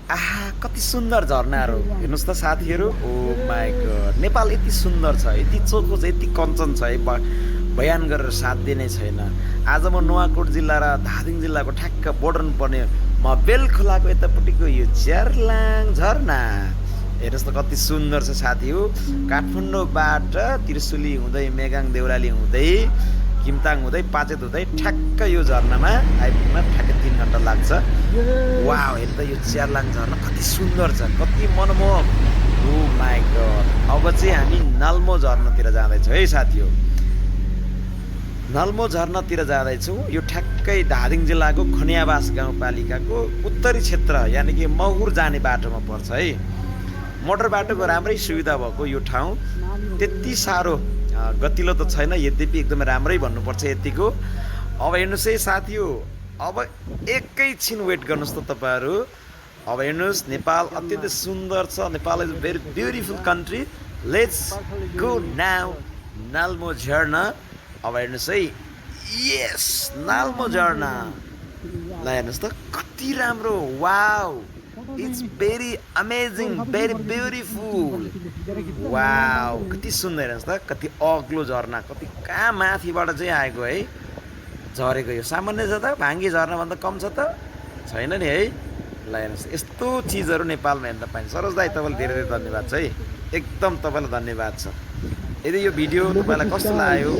आहा कति सुन्दर झरनाहरू हेर्नुहोस् त साथीहरू। ओ माई गड, नेपाल यति सुन्दर छ, यति चोखो छ, यति कञ्चन छ, बयान गरेर साध्य नै छैन। आज म नुवाकोट जिल्ला र धादिङ जिल्लाको ठ्याक्क बोर्डर पर्ने बेल खोलाको यतापट्टिको यो च्यार्लाङ झरना हेर्नुहोस् त कति सुन्दर छ साथी हो। काठमाडौँबाट त्रिशुली हुँदै मेगाङ देउराली हुँदै किमताङ हुँदै पाचेत हुँदै ठ्याक्क यो झरनामा आइपुग्न ठ्याक्क 3 घन्टा लाग्छ। वाउ, हेर्नु त यो च्यार्लाङ झरना कति सुन्दर छ, कति मनमोहक। ओ माई गड, अब चाहिँ हामी नाल्मो झरनातिर जाँदैछौँ है साथी हो। नाल्मो झरनातिर जाँदैछौँ। यो ठ्याक्कै धादिङ जिल्लाको खनियावास गाउँपालिकाको उत्तरी क्षेत्र यानि कि महुर जाने बाटोमा पर्छ है। मोटर बाटोको राम्रै सुविधा भएको यो ठाउँ त्यति साह्रो गतिलो त छैन, यद्यपि एकदमै राम्रै भन्नुपर्छ यतिको। अब हेर्नुहोस् है साथी हो, अब एकैछिन वेट गर्नुहोस् त तपाईँहरू। अब हेर्नुहोस्, नेपाल अत्यन्तै सुन्दर छ, Nepal is very beautiful country. Let's go now Nalmo झरना। अब हेर्नुहोस् है, यस नाल्मो झरना। ल हेर्नुहोस् त कति राम्रो, wow, it's very amazing, very beautiful. Wow, कति सुन्दर, हेर्नुहोस् त कति अग्लो झरना, कति कहाँ माथिबाट चाहिँ आएको है, झरेको। यो सामान्य छ त, भाङ्गी झर्नाभन्दा कम छ त छैन नि है। ल हेर्नुहोस्, यस्तो चिजहरू नेपालमा हेर्न पाइन्छ। सरोज दाइ तपाईँलाई धेरै धेरै धन्यवाद छ है, एकदम तपाईँलाई धन्यवाद छ। यदि यो भिडियो तपाईँलाई कस्तो लाग्यो,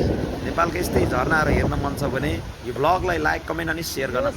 नेपालको यस्तै झरनाहरू हेर्न मन छ भने यो ब्लगलाई लाइक, कमेन्ट अनि सेयर गर्न